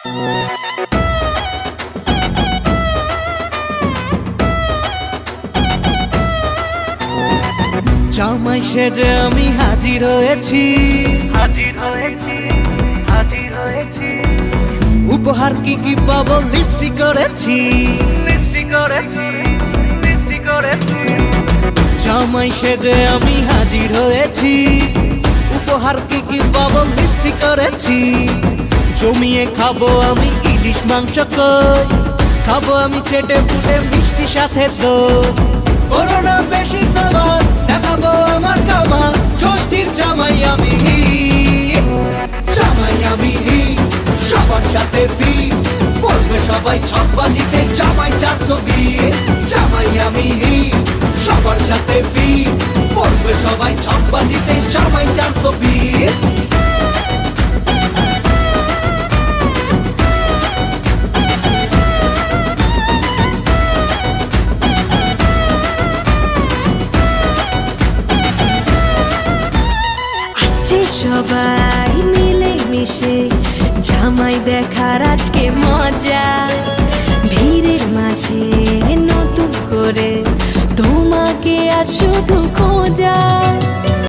জামাই সেজে আমি হাজির হয়েছি, উপহার কি কি পাবো লিস্টি করেছি। জামাই সেজে আমি হাজির হয়েছি, উপহার কি কি পাবো লিস্টি করেছি। জমিয়ে খাবো আমি ইলিশ মাংস কই, খাবো আমি চেটে পুটে মিষ্টি সাথে দই। করোনা বেশি সাবার দেখাবো আমার কামাল, ষষ্ঠীর জামাই আমি জামাই আমি সবার সাথে ফিট, বলবে সবাই ছকবাজিতে জামাই 420। জামাই আমি সবার সাথে ফিট, বলবে সবাই ছকবাজিতে জামাই 420। সবাই মিলে মিশে জামাই দেখার আজকে মজা, ভিড়ের মাঝে নতুন করে তোমাকে আজ শুধু খোঁজা।